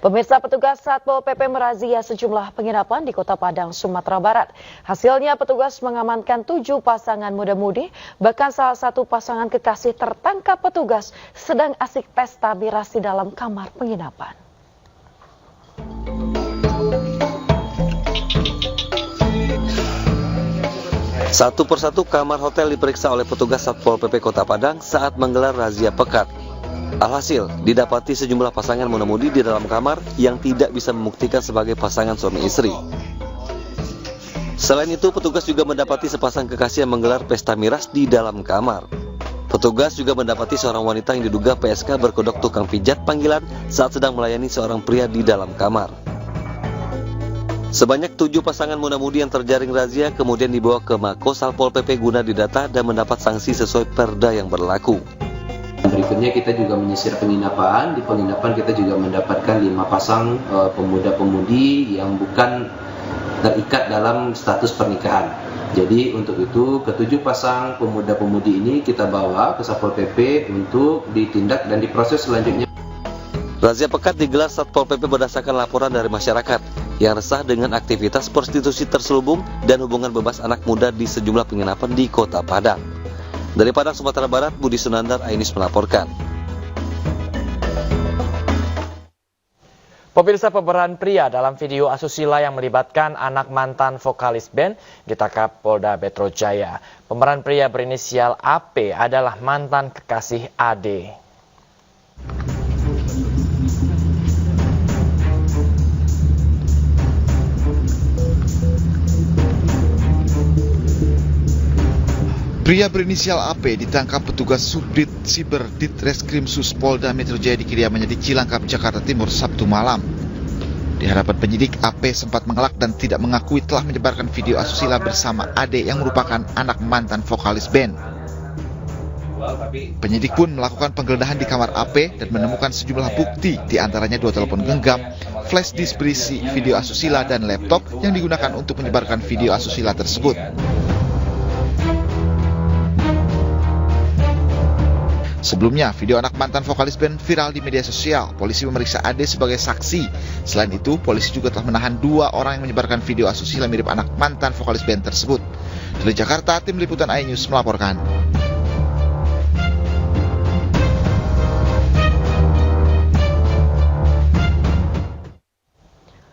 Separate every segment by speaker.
Speaker 1: Pemirsa, petugas Satpol PP merazia sejumlah penginapan di Kota Padang, Sumatera Barat. Hasilnya petugas mengamankan 7 pasangan muda-mudi, bahkan salah satu pasangan kekasih tertangkap petugas sedang asik pesta miras di dalam kamar penginapan.
Speaker 2: Satu persatu kamar hotel diperiksa oleh petugas Satpol PP Kota Padang saat menggelar razia pekat. Alhasil, didapati sejumlah pasangan muda-mudi di dalam kamar yang tidak bisa membuktikan sebagai pasangan suami istri. Selain itu, petugas juga mendapati sepasang kekasih yang menggelar pesta miras di dalam kamar. Petugas juga mendapati seorang wanita yang diduga PSK berkedok tukang pijat panggilan saat sedang melayani seorang pria di dalam kamar. Sebanyak 7 pasangan muda-mudi yang terjaring razia kemudian dibawa ke Mako Satpol PP guna didata dan mendapat sanksi sesuai perda yang berlaku.
Speaker 3: Berikutnya kita juga menyisir penginapan. Di penginapan kita juga mendapatkan 5 pasang pemuda-pemudi yang bukan terikat dalam status pernikahan. Jadi untuk itu ke-7 pasang pemuda-pemudi ini kita bawa ke Satpol PP untuk ditindak dan diproses selanjutnya.
Speaker 2: Razia pekat digelar Satpol PP berdasarkan laporan dari masyarakat yang resah dengan aktivitas prostitusi terselubung dan hubungan bebas anak muda di sejumlah penginapan di Kota Padang. Dari Padang, Sumatera Barat, Budi Sunandar, Ainis melaporkan.
Speaker 4: Pemirsa, pemeran pria dalam video asusila yang melibatkan anak mantan vokalis band ditangkap Polda Metro Jaya. Pemeran pria berinisial AP adalah mantan kekasih AD.
Speaker 5: Pria berinisial AP ditangkap petugas Subdit Siber Ditreskrimsus Polda Metro Jaya di kediamannya di Cilangkap, Jakarta Timur, Sabtu malam. Di hadapan penyidik, AP sempat mengelak dan tidak mengakui telah menyebarkan video asusila bersama AD yang merupakan anak mantan vokalis band. Penyidik pun melakukan penggeledahan di kamar AP dan menemukan sejumlah bukti, di antaranya 2 telepon genggam, flash disk berisi video asusila dan laptop yang digunakan untuk menyebarkan video asusila tersebut. Sebelumnya, video anak mantan vokalis band viral di media sosial. Polisi memeriksa AD sebagai saksi. Selain itu, polisi juga telah menahan 2 orang yang menyebarkan video asusila mirip anak mantan vokalis band tersebut. Dari Jakarta, tim liputan iNews melaporkan.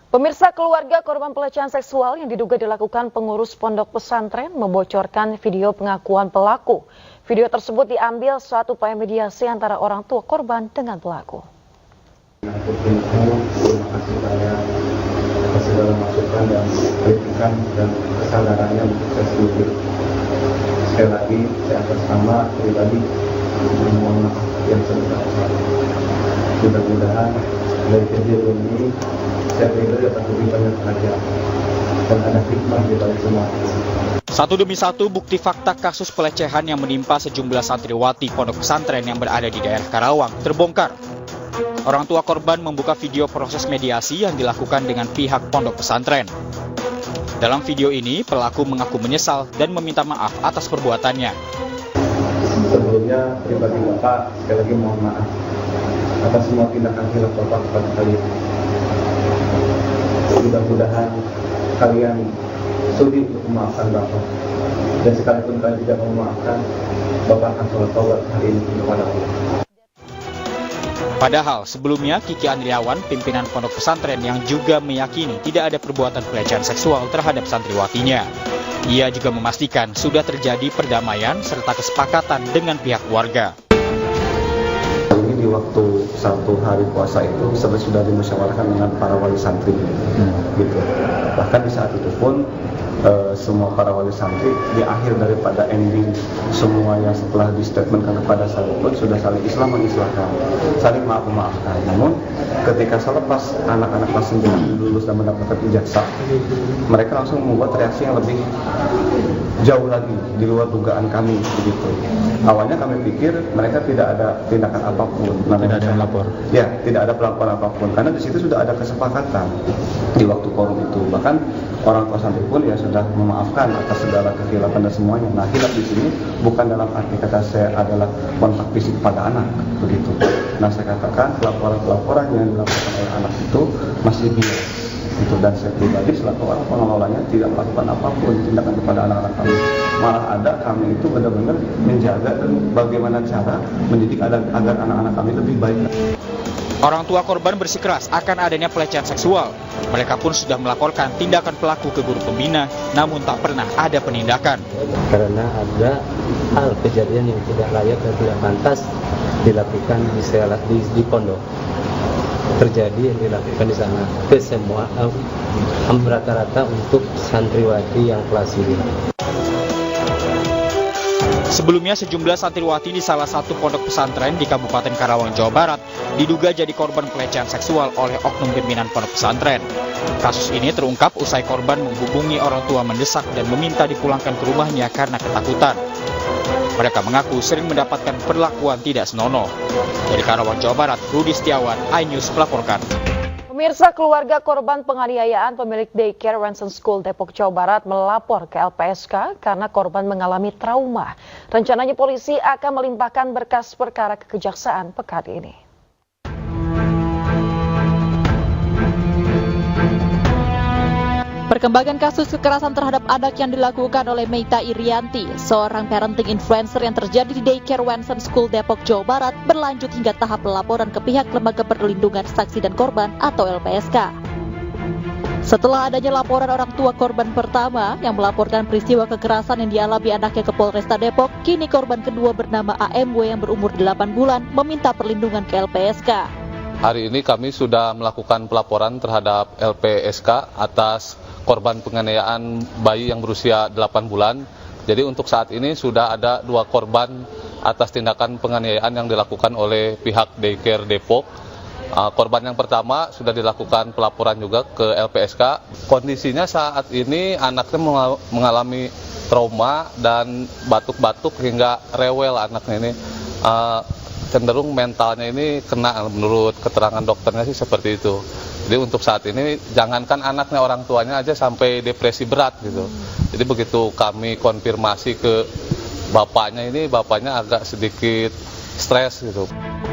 Speaker 1: Pemirsa, keluarga korban pelecehan seksual yang diduga dilakukan pengurus pondok pesantren membocorkan video pengakuan pelaku. Video tersebut diambil saat upaya mediasi antara orang tua korban dengan pelaku.
Speaker 6: Terima kasih banyak atas segala masukan dan kritikan dan kesadarannya untuk saya sendiri. Sekali lagi, saya atas nama pribadi mohon maaf yang sebesar-besarnya. Mudah-mudahan dari kejadian ini saya pribadi akan lebih banyak belajar dan ada hikmah di balik semua.
Speaker 7: Satu demi satu bukti fakta kasus pelecehan yang menimpa sejumlah santriwati pondok pesantren yang berada di daerah Karawang terbongkar. Orang tua korban membuka video proses mediasi yang dilakukan dengan pihak pondok pesantren. Dalam video ini, pelaku mengaku menyesal dan meminta maaf atas perbuatannya.
Speaker 6: Sebelumnya, pribadi Bapak sekali lagi mohon maaf atas semua tindakan hilaf Bapak kepada kalian. Mudah-mudahan kalian sudi untuk memaafkan Bapak, dan sekalipun kalian tidak memaafkan, Bapak akan sholat taubat hari ini kepada Allah.
Speaker 7: Padahal sebelumnya Kiki Andriawan, pimpinan pondok pesantren yang juga meyakini tidak ada perbuatan pelecehan seksual terhadap santriwatinya. Ia juga memastikan sudah terjadi perdamaian serta kesepakatan dengan pihak keluarga.
Speaker 6: Ini di waktu satu hari puasa itu sudah dimusyawarahkan dengan para wali santri, gitu. Bahkan di saat itu pun semua para wali santri di akhir daripada ending semua yang setelah di statementkan kepada saya pun sudah saling Islam mengislahkan, saling maafkan. Namun ketika selepas anak-anak kelas 9 lulus dan mendapatkan ijazah, mereka langsung membuat reaksi yang lebih jauh lagi di luar dugaan kami begitu. Awalnya kami pikir mereka tidak ada tindakan apapun, tidak ada melapor. Ya, tidak ada pelaporan apapun karena di situ sudah ada kesepakatan di waktu forum itu. Bahkan orang tua santri pun ya sudah memaafkan atas segala kekhilafan dan semuanya. Nah, khilaf di sini bukan dalam arti kata saya adalah kontak fisik pada anak begitu. Nah, saya katakan pelaporan yang dilakukan oleh anak itu masih bias. Itu, dan saya pribadi selaku orang pengelolanya tidak melakukan apapun tindakan kepada anak-anak kami. Malah ada kami itu benar-benar menjaga dan bagaimana cara mendidik agar anak-anak kami lebih baik.
Speaker 7: Orang tua korban bersikeras akan adanya pelecehan seksual. Mereka pun sudah melaporkan tindakan pelaku ke guru pembina, namun tak pernah ada penindakan.
Speaker 8: Karena ada hal kejadian yang tidak layak dan tidak pantas dilakukan di pondok. Terjadi yang dilakukan di sana ke semua rata-rata untuk santriwati yang kelas ini.
Speaker 7: Sebelumnya sejumlah santriwati di salah satu pondok pesantren di Kabupaten Karawang, Jawa Barat diduga jadi korban pelecehan seksual oleh oknum pimpinan pondok pesantren. Kasus ini terungkap usai korban menghubungi orang tua mendesak dan meminta dipulangkan ke rumahnya karena ketakutan. Mereka mengaku sering mendapatkan perlakuan tidak senonoh. Dari Karawang, Jawa Barat, Rudi Setiawan, iNews melaporkan.
Speaker 1: Pemirsa, keluarga korban penganiayaan pemilik daycare Wenson School Depok, Jawa Barat melapor ke LPSK karena korban mengalami trauma. Rencananya polisi akan melimpahkan berkas perkara ke Kejaksaan pekan ini.
Speaker 9: Perkembangan kasus kekerasan terhadap anak yang dilakukan oleh Meita Irianti, seorang parenting influencer yang terjadi di daycare Wenson School Depok, Jawa Barat, berlanjut hingga tahap laporan ke pihak Lembaga Perlindungan Saksi dan Korban atau LPSK. Setelah adanya laporan orang tua korban pertama yang melaporkan peristiwa kekerasan yang dialami anaknya ke Polresta Depok, kini korban kedua bernama AMW yang berumur 8 bulan meminta perlindungan ke LPSK.
Speaker 10: Hari ini kami sudah melakukan pelaporan terhadap LPSK atas korban penganiayaan bayi yang berusia 8 bulan. Jadi untuk saat ini sudah ada 2 korban atas tindakan penganiayaan yang dilakukan oleh pihak daycare Depok. Korban yang pertama sudah dilakukan pelaporan juga ke LPSK. Kondisinya saat ini anaknya mengalami trauma dan batuk-batuk hingga rewel anaknya ini. Cenderung mentalnya ini kena, menurut keterangan dokternya sih seperti itu. Jadi untuk saat ini jangankan anaknya, orang tuanya aja sampai depresi berat gitu. Jadi begitu kami konfirmasi ke bapaknya ini, bapaknya agak sedikit stres gitu.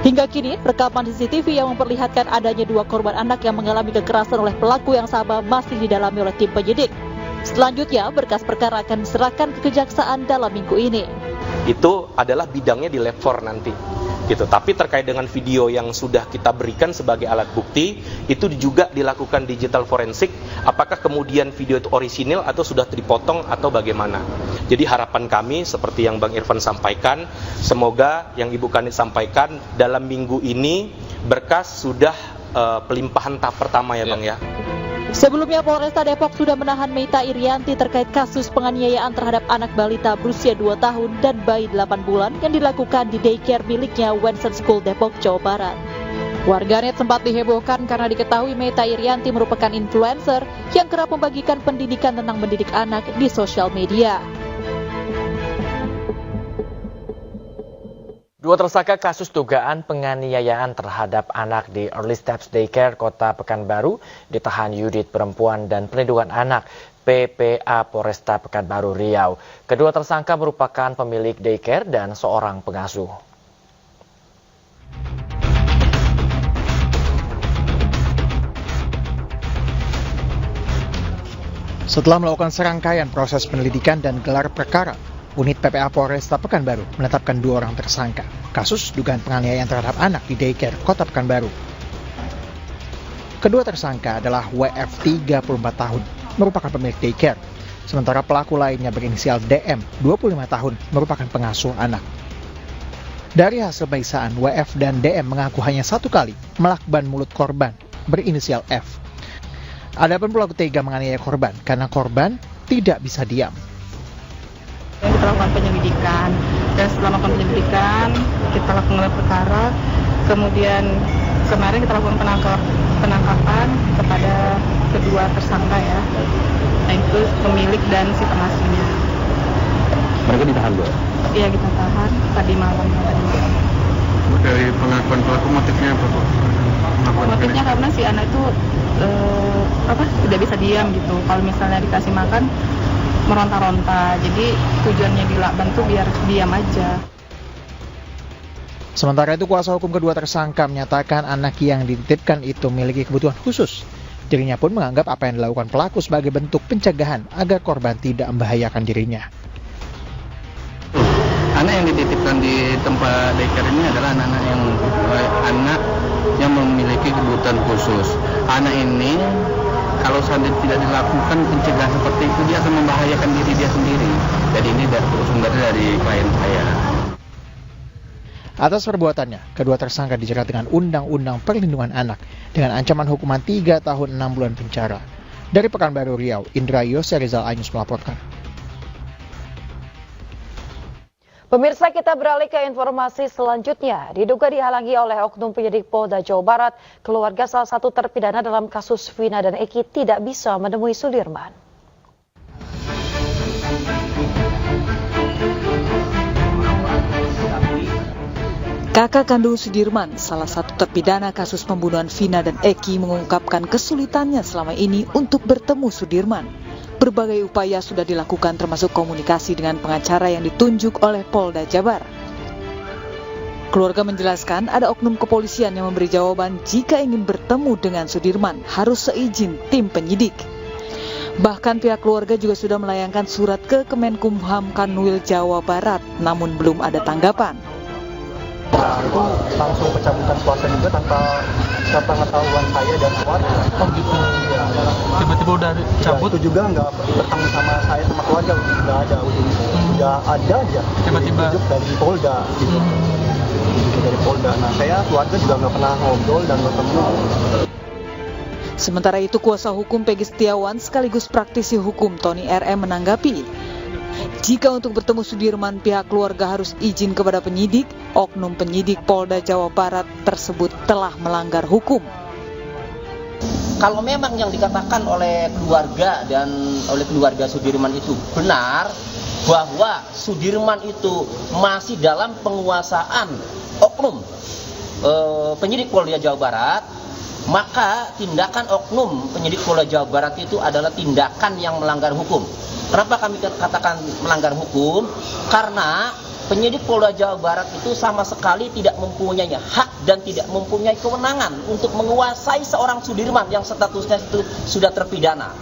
Speaker 9: Hingga kini rekaman CCTV yang memperlihatkan adanya 2 korban anak yang mengalami kekerasan oleh pelaku yang sama masih didalami oleh tim penyidik. Selanjutnya berkas perkara akan diserahkan ke Kejaksaan dalam minggu ini.
Speaker 11: Itu adalah bidangnya di Lab 4 nanti. Gitu. Tapi terkait dengan video yang sudah kita berikan sebagai alat bukti, itu juga dilakukan digital forensik, apakah kemudian video itu orisinil atau sudah dipotong atau bagaimana. Jadi harapan kami seperti yang Bang Irfan sampaikan, semoga yang Ibu Kanit sampaikan dalam minggu ini berkas sudah pelimpahan tahap pertama ya Bang ya.
Speaker 9: Sebelumnya Polresta Depok sudah menahan Meita Irianti terkait kasus penganiayaan terhadap anak balita berusia 2 tahun dan bayi 8 bulan yang dilakukan di daycare miliknya Wenson School Depok, Jawa Barat. Warganet sempat dihebohkan karena diketahui Meita Irianti merupakan influencer yang kerap membagikan pendidikan tentang mendidik anak di sosial media.
Speaker 4: 2 tersangka kasus dugaan penganiayaan terhadap anak di Early Steps Daycare Kota Pekanbaru ditahan Unit Perempuan dan Perlindungan Anak PPA Polresta Pekanbaru Riau. Kedua tersangka merupakan pemilik daycare dan seorang pengasuh.
Speaker 12: Setelah melakukan serangkaian proses penyelidikan dan gelar perkara, Unit PPA Polresta Pekanbaru menetapkan 2 orang tersangka kasus dugaan penganiayaan terhadap anak di daycare Kota Pekanbaru. Kedua tersangka adalah WF 34 tahun, merupakan pemilik daycare, sementara pelaku lainnya berinisial DM 25 tahun, merupakan pengasuh anak. Dari hasil pemeriksaan, WF dan DM mengaku hanya 1 kali melakban mulut korban berinisial F. Adapun pelaku tega menganiaya korban karena korban tidak bisa diam.
Speaker 13: Kita lakukan penyelidikan, dan setelah melakukan penyelidikan kita lakukan gelar perkara, kemudian kemarin kita lakukan penangkapan kepada kedua tersangka ya, yaitu pemilik dan si pengasuhnya.
Speaker 8: Mereka ditahan, Bu?
Speaker 13: Iya, kita tahan tadi malam.
Speaker 6: Dari pengakuan pelaku motifnya apa Bu?
Speaker 13: Motifnya karena si anak itu tidak bisa diam gitu. Kalau misalnya dikasih makan meronta-ronta. Jadi tujuannya dilakban tuh biar diam aja.
Speaker 12: Sementara itu kuasa hukum kedua tersangka menyatakan anak yang dititipkan itu memiliki kebutuhan khusus. Dirinya pun menganggap apa yang dilakukan pelaku sebagai bentuk pencegahan agar korban tidak membahayakan dirinya.
Speaker 6: Anak yang dititipkan di tempat daycare ini adalah anak yang memiliki kebutuhan khusus. Anak ini kalau seandainya tidak dilakukan pencegahan seperti itu, dia akan membahayakan diri dia sendiri. Jadi ini sumbernya dari klien saya.
Speaker 12: Atas perbuatannya, kedua tersangka dijerat dengan Undang-Undang Perlindungan Anak dengan ancaman hukuman 3 tahun 6 bulan penjara. Dari Pekanbaru Riau, Indra Yoserizal Ainus melaporkan.
Speaker 1: Pemirsa, kita beralih ke informasi selanjutnya. Diduga dihalangi oleh oknum penyidik Polda Jawa Barat, keluarga salah satu terpidana dalam kasus Vina dan Eki tidak bisa menemui Sudirman.
Speaker 14: Kakak kandung Sudirman, salah satu terpidana kasus pembunuhan Vina dan Eki, mengungkapkan kesulitannya selama ini untuk bertemu Sudirman. Berbagai upaya sudah dilakukan termasuk komunikasi dengan pengacara yang ditunjuk oleh Polda Jabar. Keluarga menjelaskan ada oknum kepolisian yang memberi jawaban jika ingin bertemu dengan Sudirman harus seizin tim penyidik. Bahkan pihak keluarga juga sudah melayangkan surat ke Kemenkumham Kanwil Jawa Barat, namun belum ada tanggapan.
Speaker 6: Nah, itu langsung pencabutan kuasa juga tanpa pengetahuan saya dan keluarga.
Speaker 15: Oh gitu. Ya. Tiba-tiba udah cabut?
Speaker 6: Ya, itu juga nggak bertemu sama saya sama keluarga, nggak ada ujungnya. Udah ada aja.
Speaker 15: Tiba-tiba
Speaker 6: dari Polda gitu. Dari Polda. Nah, saya keluarga juga nggak pernah ngobrol dan bertemu.
Speaker 14: Sementara itu kuasa hukum Peggy Setiawan sekaligus praktisi hukum Tony RM menanggapi, jika untuk bertemu Sudirman pihak keluarga harus izin kepada penyidik, oknum penyidik Polda Jawa Barat tersebut telah melanggar hukum.
Speaker 16: Kalau memang yang dikatakan oleh keluarga dan oleh keluarga Sudirman itu benar, bahwa Sudirman itu masih dalam penguasaan oknum penyidik Polda Jawa Barat, maka tindakan oknum penyidik Polda Jawa Barat itu adalah tindakan yang melanggar hukum. Kenapa kami katakan melanggar hukum? Karena penyidik Polda Jawa Barat itu sama sekali tidak mempunyai hak dan tidak mempunyai kewenangan untuk menguasai seorang Sudirman yang statusnya itu sudah terpidana.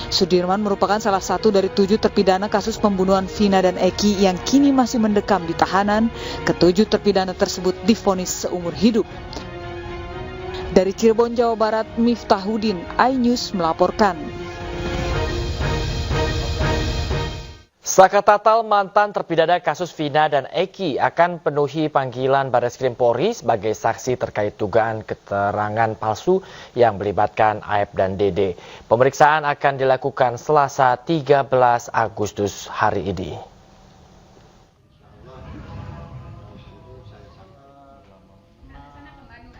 Speaker 14: Sudirman merupakan salah satu dari 7 terpidana kasus pembunuhan Vina dan Eki yang kini masih mendekam di tahanan. Ke-7 terpidana tersebut divonis seumur hidup. Dari Cirebon, Jawa Barat, Miftahudin, iNews melaporkan.
Speaker 4: Saka Tatal mantan terpidana kasus Vina dan Eki akan penuhi panggilan Barreskrim Polri sebagai saksi terkait dugaan keterangan palsu yang melibatkan Aep dan Dede. Pemeriksaan akan dilakukan Selasa 13 Agustus hari ini.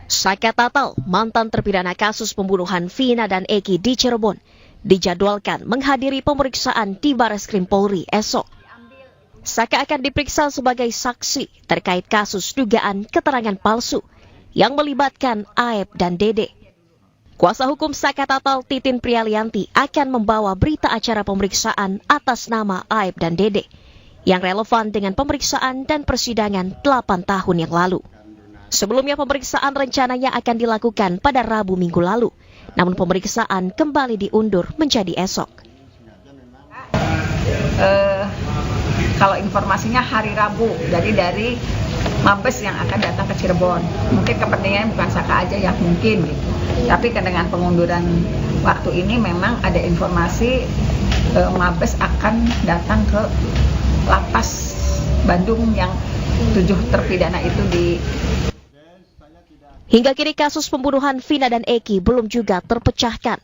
Speaker 17: Saka Tatal, mantan terpidana kasus pembunuhan Vina dan Eki di Cirebon, dijadwalkan menghadiri pemeriksaan di Barreskrim Polri esok. Saka akan diperiksa sebagai saksi terkait kasus dugaan keterangan palsu yang melibatkan Aep dan Dede. Kuasa hukum Saka Tatal Titin Prialianti akan membawa berita acara pemeriksaan atas nama Aep dan Dede yang relevan dengan pemeriksaan dan persidangan 8 tahun yang lalu. Sebelumnya pemeriksaan rencananya akan dilakukan pada Rabu minggu lalu. Namun pemeriksaan kembali diundur menjadi esok.
Speaker 18: Kalau informasinya hari Rabu, jadi dari Mabes yang akan datang ke Cirebon. Mungkin kepentingannya bukan Saka aja ya, mungkin gitu. Tapi dengan pengunduran waktu ini memang ada informasi Mabes akan datang ke Lapas Bandung yang 7 terpidana itu di.
Speaker 17: Hingga kini kasus pembunuhan Vina dan Eki belum juga terpecahkan.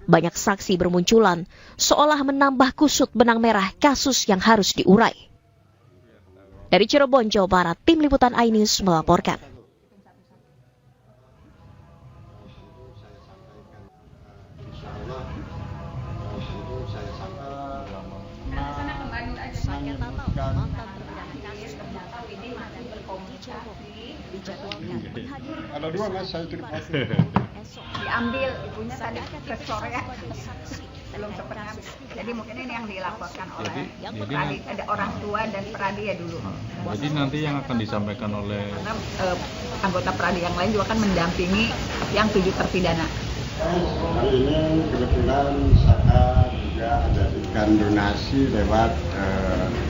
Speaker 17: Banyak saksi bermunculan, seolah menambah kusut benang merah kasus yang harus diurai. Dari Cirebon, Jawa Barat, Tim Liputan iNews melaporkan. dijadwalkan menghadiri
Speaker 19: ada dua mas saya itu
Speaker 18: diambil ibunya tadi ke sore belum sempat ngambil. Jadi mungkin ini yang dilaporkan oleh peradi, ada orang tua dan peradi ya dulu.
Speaker 19: Jadi nanti yang akan disampaikan oleh
Speaker 18: karena anggota peradi yang lain juga akan mendampingi yang 7 terpidana.
Speaker 19: Hari ini kebetulan saya juga ada ikan donasi lewat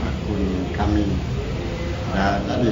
Speaker 19: akun kami. Dan tadi